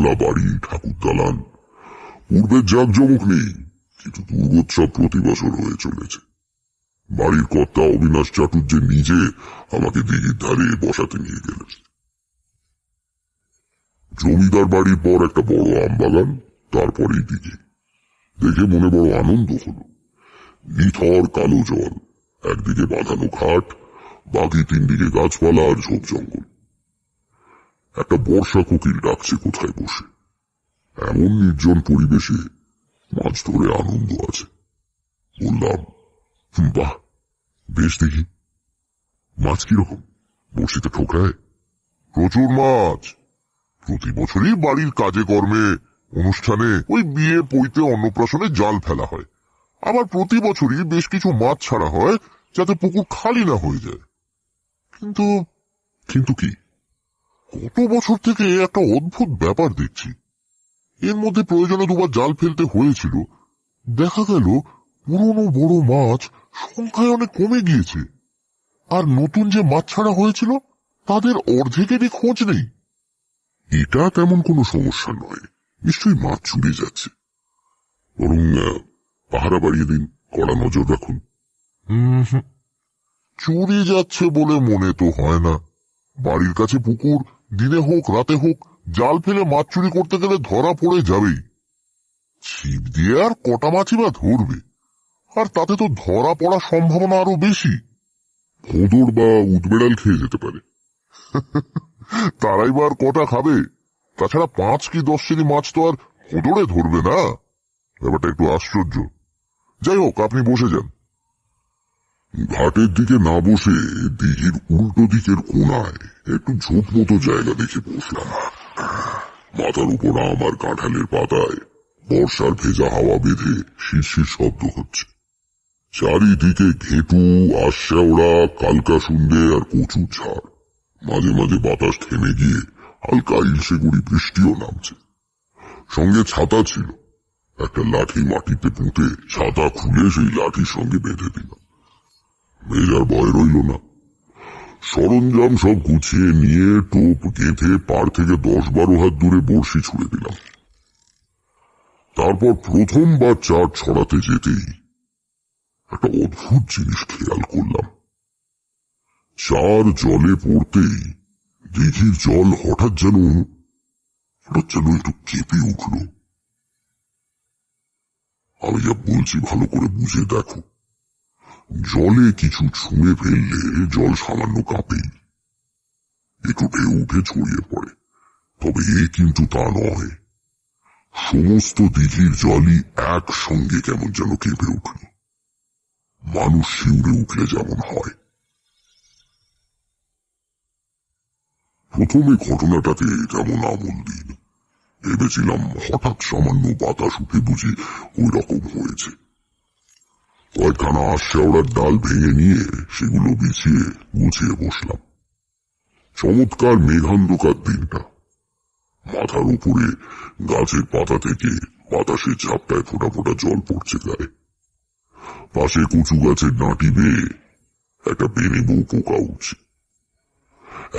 দোতলা বাড়ি, ঠাকুর দালান, পূর্বের জাঁকজমক নেই, কিন্তু দুর্গোৎসব প্রতি বছর হয়ে চলেছে। বাড়ির কর্তা অবিনাশ চাটুর্যে নিজে আমাকে দিঘির ধারে বসাতে নিয়ে গেলেন। জমিদার বাড়ির পর একটা বড় আমবাগান, তারপরেই দিঘি। দেখে মনে বড় আনন্দ হলো। নিথর কালো জল, একদিকে বাঁধানো ঘাট, বাকি তিন দিকে গাছপালা আর ঝোপ জঙ্গল। একটা বর্ষা কোকিল ডাকছে কোথায় বসে। এমন নির্জন পরিবেশে মাছ ধরে আনন্দ আছে। বললাম, বাহ, বেশ দেখি। মাছ কিরকম? বড়শিতে ঠোকরায়? প্রচুর মাছ। প্রতি বছরই বাড়ির কাজে কর্মে, অনুষ্ঠানে, ওই বিয়ে, পৈতে, অন্নপ্রাশনে জাল ফেলা হয়। আবার প্রতি বছরই বেশ কিছু মাছ ছাড়া হয়, যাতে পুকুর খালি না হয়ে যায়। কিন্তু কিন্তু কি? গত বছর থেকে একটা অদ্ভুত ব্যাপার দেখছি। এর মধ্যে প্রয়োজনে দুবার জাল ফেলতে হয়েছিল। দেখা গেল পুরনো বড় মাছ সংখ্যায় অনেক কমে গিয়েছে, আর নতুন যে মাছ ছাড়া হয়েছিল তাদের অর্ধেকেরই খোঁজ নেই। এটা তেমন কোনো সমস্যা নয়, নিশ্চয়ই মাছ চুরি যাচ্ছে। বরং পাহারা বাড়িয়ে দিন, কড়া নজর রাখুন। চুরি যাচ্ছে বলে মনে তো হয় না। বাড়ির কাছে পুকুর, দিনে হোক রাতে হোক জাল ফেলে মাছ চুরি করতে গেলে ধরা পড়ে যাবেই। ছিপ দিয়ে আর কটা মাছই বা ধরবে, আর তাতে তো ধরা পড়ার সম্ভাবনা আরো বেশি। ভোঁদর বা উদবেড়াল খেয়ে যেতে পারে। তারাই বা আর কটা খাবে? তাছাড়া 5 কি 10 কেজি মাছ তো আর ভোঁদরে ধরবে না। ব্যাপারটা একটু আশ্চর্য। যাই হোক, আপনি বসে যান। ঘাটের দিকে না বসে দিঘির উল্টো দিকের কোনায় একটু ঝোপ মতো জায়গা দেখে বসলাম। মাথার উপর আমার কাঁঠালের পাতায় বর্ষার ভেজা হাওয়া বেঁধে শিরশির শব্দ হচ্ছে। চারিদিকে ঘেঁটু, আশ্যাওড়া, কালকাসুন্ডে আর কচু ঝাড়। মাঝে মাঝে বাতাস থেমে গিয়ে হালকা ইলশে গুড়ি বৃষ্টিও নামছে। সঙ্গে ছাতা ছিল। একটা লাঠি মাটিতে পুঁতে ছাতা খুলে সেই লাঠির সঙ্গে বেঁধে দিলাম। মেজার ভয় রইল না। সরঞ্জাম সব গুছিয়ে নিয়ে টোপ গেঁথে পাড় থেকে 10-12 হাত দূরে বড়শি ছুড়ে দিলাম। তারপর প্রথমবার চার ছড়াতে যেতেই একটা অদ্ভুত জিনিস খেয়াল করলাম। চার জলে পড়তেই দিঘির জল হঠাৎ যেন একটু কেঁপে উঠল। আমি যা বলছি ভালো করে বুঝে দেখো। জলে কিছু ছুঁড়ে ফেললে জল সামান্য কাঁপেই, একটু ঢেউ উঠে ছড়িয়ে পড়ে। তবে এ কিন্তু তা নয়। সমস্ত দিঘির জলই একসঙ্গে কেমন যেন কেঁপে উঠল, মানুষ শিউরে উঠলে যেমন হয়। প্রথমে ঘটনাটাকে তেমন আমল দিইনি। ভেবেছিলাম হঠাৎ সামান্য বাতাস উঠে বুঝি ওই রকম হয়েছে। কয়েকখানা আশ্যাওড়ার ডাল ভেঙে নিয়ে সেগুলো বিছিয়ে গুছিয়ে বসলাম। চমৎকার মেঘান্ধকার দিনটা। মাথার উপরে গাছের পাতা থেকে বাতাসের ঝাপটায় ফোঁটা ফোঁটা জল পড়ছে গায়ে। পাশে কচু গাছের ডাঁটি বেয়ে একটা বেনে বউ পোকা উঠছে।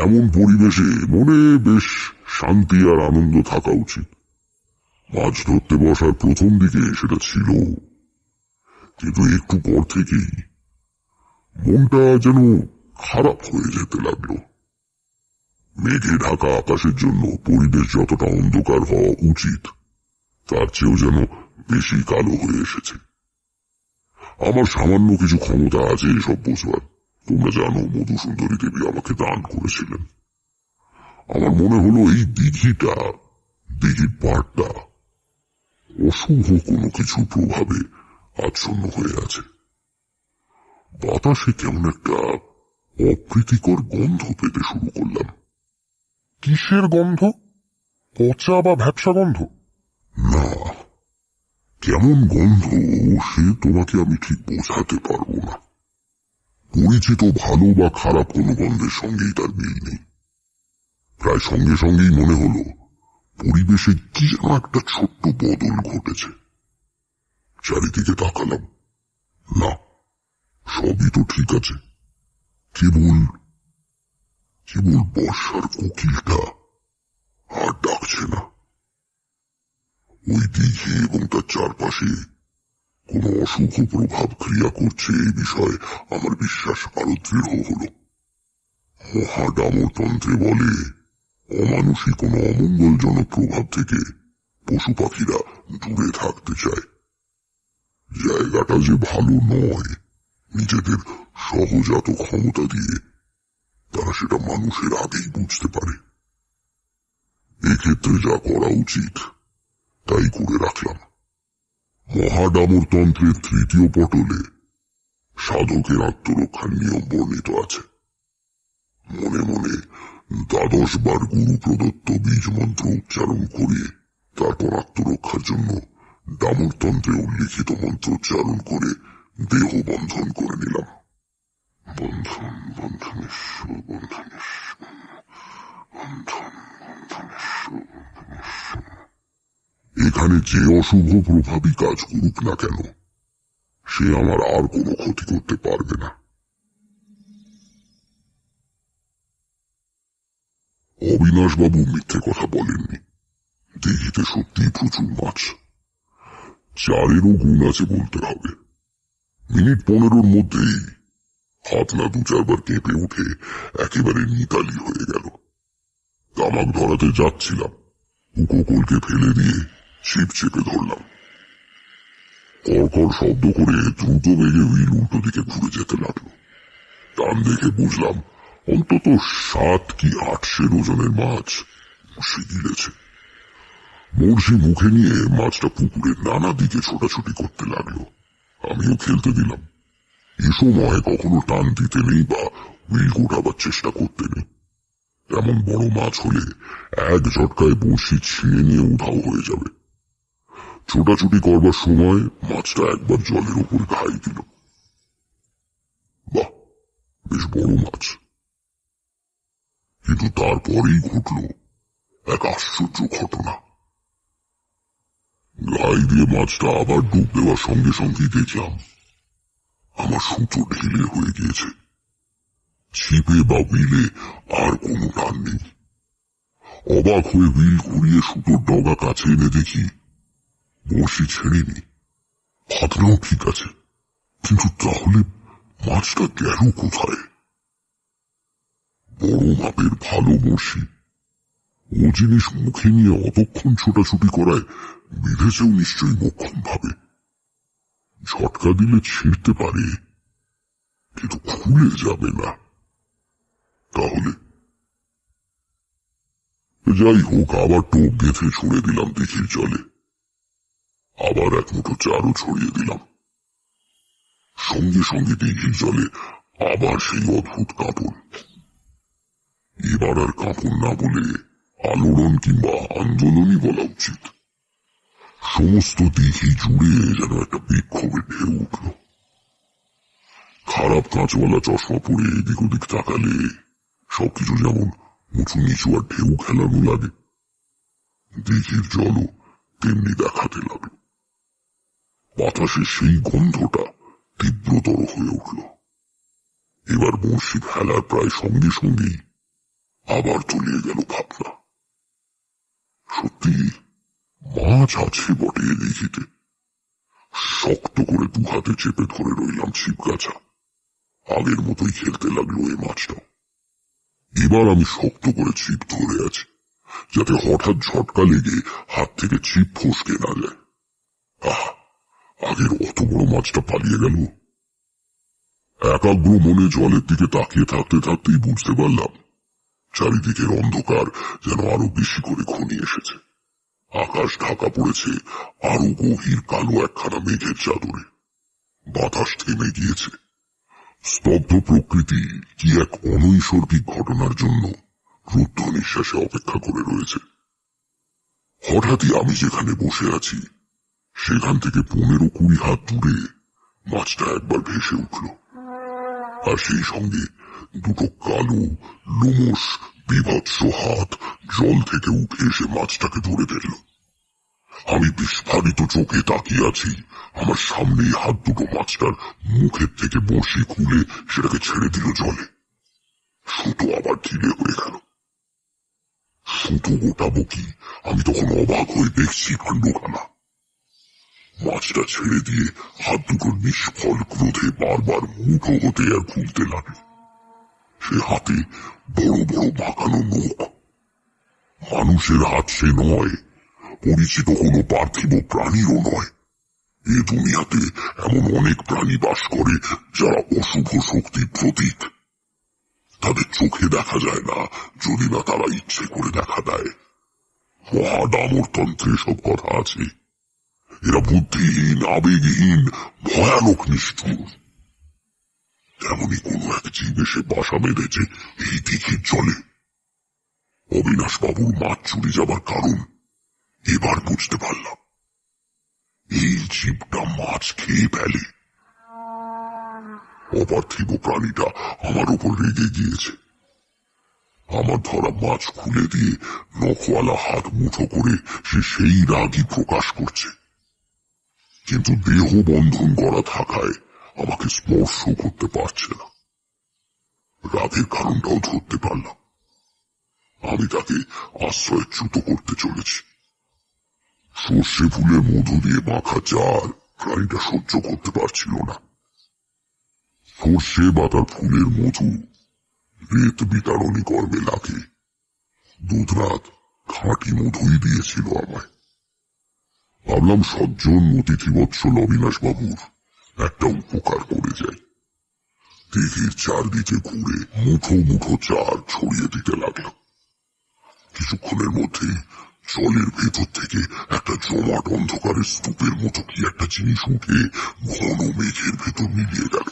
এমন পরিবেশে মনে বেশ শান্তি আর আনন্দ থাকা উচিত। মাছ ধরতে বসার প্রথম দিকে সেটা ছিল, কিন্তু একটু পর থেকেই মনটা যেন খারাপ হয়ে যেতে লাগলো। মেঘে ঢাকা আকাশের জন্য পরিবেশ যতটা অন্ধকার হওয়া উচিত তার চেয়েও যেন বেশি কালো হয়ে এসেছে। আমার সামান্য কিছু ক্ষমতা আছে এসব বুঝবার। তোমরা জানো, মধুসুন্দরী দেবী আমাকে দান করেছিলেন। আমার মনে হলো এই দিঘির পাড়টা অশুভ কোনো কিছু প্রভাবে আচ্ছন্ন হয়ে আছে। বাতাসে কেমন একটা অপ্রীতিকর গন্ধ পেতে শুরু করলাম। কিসের গন্ধ? পচা বা ভ্যাপসা গন্ধ? না, কেমন গন্ধ সে তোমাকে আমি ঠিক বোঝাতে পারবো না। পরিচিত ভালো বা খারাপ কোনো গন্ধের সঙ্গেই তার মিল নেই। প্রায় সঙ্গে সঙ্গেই মনে হলো পরিবেশে কি যেন একটা ছোট্ট বদল ঘটেছে। চারিদিকে তাকালাম, না, সবই তো ঠিক আছে। কেবল বর্ষার কোকিলটা আর ডাকছে না। ওই দিঘি এবং তার চারপাশে কোন অশুভ প্রভাব ক্রিয়া করছে এই বিষয়ে আমার বিশ্বাস আরো দৃঢ় হল। মহাডামরতন্ত্রে বলে অমানুষী কোন অমঙ্গলজনক প্রভাব থেকে পশু পাখিরা দূরে থাকতে চায়। জায়গাটা যে ভালো নয় নিজেদের সহজাত ক্ষমতা দিয়ে তারা সেটা মানুষের আগেই বুঝতে পারে। এক্ষেত্রে যা করা উচিত তাই করে রাখলাম। মহাডামরতন্ত্রের 3য় পটলে সাধকের আত্মরক্ষার নিয়ম বর্ণিত আছে। মনে মনে 12 বার গুরু প্রদত্ত বীজ মন্ত্র উচ্চারণ করে তারপর আত্মরক্ষার জন্য ডামরতন্ত্রে উল্লিখিত মন্ত্র উচ্চারণ করে দেহ বন্ধন করে নিলাম। বন্ধন বন্ধনেশ্বর বন্ধনেশ্বর বন্ধন বন্ধনেশ্বর বন্ধনেশ্বর। এখানে যে অশুভ প্রভাবই কাজ করুক না কেন সে আমার আর কোনো ক্ষতি করতে পারবে না। অবিনাশবাবু মিথ্যে কথা বলেননি। দিঘিতে সত্যি প্রচুর মাছ, 4-এরও গুণ আছে বলতে হবে। মিনিট 15-র মধ্যেই হাত না 2-4 বার কেঁপে উঠে একেবারে নিতালি হয়ে গেল। তামাক ধরাতে যাচ্ছিলাম, উপকূলকে ফেলে দিয়ে ছিপ চেপে ধরলাম। কড়কড় শব্দ করে দ্রুত বেগে হুইল উল্টো দিকে ঘুরে যেতে লাগলো। টান দেখে বুঝলাম অন্তত 7 কি 8 ওজনের মাছ বসে গিলেছে। বড়শি মুখে নিয়ে মাছটা পুকুরের নানা দিকে ছোটাছুটি করতে লাগলো। আমিও খেলতে দিলাম। এ সময় কখনো টান দিতে নেই বা হুইল গোটাবার চেষ্টা করতে নেই। এমন বড় মাছ হলে এক ঝটকায় বড়শি ছিঁড়ে নিয়ে উধাও হয়ে যাবে। ছোটাছুটি করবার সময় মাছটা একবার জলের উপর ঘাই দিল। বাহ, বেশ বড় মাছ। কিন্তু তারপরেই ঘটল এক আশ্চর্য ঘটনা। ঘাই দিয়ে মাছটা আবার ডুব দেওয়ার সঙ্গে সঙ্গেই দেখলাম আমার সুতো ঢিলে হয়ে গিয়েছে। ছিপে বা হুইলে আর কোনো টান নেই। অবাক হয়ে হুইল ঘুরিয়ে সুতোর ডগা কাছে এনে দেখি বড়শি ছেড়েনি, ফাতনাও ঠিক আছে, কিন্তু তাহলে মাছটা গেল কোথায়? বড় মাপের ভালো বড়শি, ও জিনিস মুখে নিয়ে অতক্ষণ ছোটাছুটি করায় বিঁধেছেও নিশ্চয়ই মোক্ষম ভাবে। ঝটকা দিলে ছিঁড়তে পারে, কিন্তু খুলে যাবে না। তাহলে যাই হোক, আবার টোপ গেঁথে ছুড়ে দিলাম দিঘির জলে। আবার এক মুঠো চারও ছড়িয়ে দিলাম। সঙ্গে সঙ্গে দিঘির জলে আবার সেই অদ্ভুত কাঁপন। এবার আর কাঁপন না বলে আলোড়ন কিংবা আন্দোলনই বলা উচিত। সমস্ত দিঘি জুড়ে যেন একটা বিক্ষোভের ঢেউ উঠল। খারাপ কাঁচওয়ালা চশমা পরে এদিক ওদিক তাকালে সবকিছু যেমন উঁচু নিচু আর ঢেউ খেলানো লাগে, দিঘির জলও তেমনি দেখাতে লাগলো। বাতাসে সেই গন্ধটা তীব্রতর হয়ে উঠল। এবার বড়শি ফেলার প্রায় সঙ্গে সঙ্গেই আবার তলিয়ে গেল ভাবনা। সত্যি মাছ আছে বটে দিঘিতে। শক্ত করে 2 হাতে চেপে ধরে রইলাম ছিপগাছা। আগের মতোই খেলতে লাগলো এই মাছটাও। এবার আমি শক্ত করে ছিপ ধরে আছি, যাতে হঠাৎ ঝটকা লেগে হাত থেকে ছিপ ফসকে না যায়। আগের অত বড় মাছটা পালিয়ে গেল। একাগ্র মনে জলের দিকে তাকিয়ে থাকতে থাকতেই বুঝতে পারলাম চারিদিকের অন্ধকার যেন আরো বেশি করে ঘনিয়ে এসেছে। আকাশ ঢাকা পড়েছে আরো গভীর কালো একখানা মেঘের চাদরে। বাতাস থেমে গিয়েছে। স্তব্ধ প্রকৃতি কি এক অনৈসর্গিক ঘটনার জন্য রুদ্ধ নিঃশ্বাসে অপেক্ষা করে রয়েছে। হঠাৎই আমি যেখানে বসে আছি সেখান থেকে 15-20 হাত দূরে মাছটা একবার ভেসে উঠল, আর সেই সঙ্গে 2টো কালো লোমশ বিভৎস হাত জল থেকে উঠে এসে মাছটাকে ধরে ফেলল। আমি বিস্ফারিত চোখে তাকিয়ে আছি। আমার সামনেই হাত দুটো মাছটার মুখের থেকে বড়শি খুলে সেটাকে ছেড়ে দিল জলে। সুতো আবার ঢিলে হয়ে গেল। শুধু গোটাবো কি, আমি তখন অবাক হয়ে দেখছি কাণ্ডখানা। মাছটা ছেড়ে দিয়ে হাত দুটো নিষ্ফল ক্রোধে বারবার মুঠো হতে আর খুলতে লাগলো। সে হাতে বড় বড় বাঁকানো নখ। মানুষের হাত সে নয়, পরিচিত কোনো পার্থিব প্রাণীরও নয়। এ দুনিয়াতে এমন অনেক প্রাণী বাস করে যারা অশুভ শক্তির প্রতীক। তাদের চোখে দেখা যায় না, যদি না তারা ইচ্ছে করে দেখা দেয়। মহাডামরতন্ত্রে সব কথা আছে। এরা বুদ্ধিহীন, আবেগহীন, ভয়ানক নিষ্ঠুর। তেমনি কোন এক জীব এসে বাসা বেঁধেছে এই দিঘির জলে। অবিনাশ বাবুর মাছ চুরি যাবার কারণ এবার বুঝতে পারলাম। এই জীবটা মাছ খেয়ে ফেলে। অপার্থিব প্রাণীটা আমার উপর রেগে গিয়েছে। আমার ধরা মাছ খুলে দিয়ে নখওয়ালা হাত মুঠো করে সে সেই রাগই প্রকাশ করছে, কিন্তু দেহ বন্ধন করা থাকায় আমাকে স্পর্শ করতে পারছে না। রাগের কারণটাও ধরতে পারলাম। আমি তাকে আশ্রয়চ্যুত করতে চলেছি। সর্ষে ফুলের মধু দিয়ে মাখা চাল প্রাণীটা সহ্য করতে পারছিল না। সর্ষে বা তার ফুলের মধু রেত বিতাড়নী কর্মে লাগে। দুধরাত খাঁটি মধুই দিয়েছিল আমায়। ভাবলাম সজ্জন অতিথিবৎসল অবিনাশ বাবুর একটা উপকার করে যায়। দিঘির চারদিকে ঘুরে মুঠো মুঠো চাল ছড়িয়ে দিতে লাগলাম। কিছুক্ষণের মধ্যে জলের ভেতর থেকে একটা জমাট অন্ধকারের স্তূপের মতো কি একটা জিনিস উঠে ঘন মেঘের ভেতর মিলিয়ে গেল।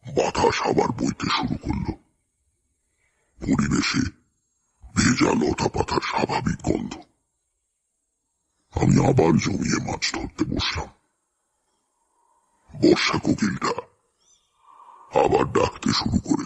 বাতাস আবার বইতে শুরু করল। পরিবেশে ভেজা লতা পাতার স্বাভাবিক গন্ধ। আমি আবার জমিয়ে মাছ ধরতে বসলাম। বর্ষা কোকিলটা আবার ডাকতে শুরু করে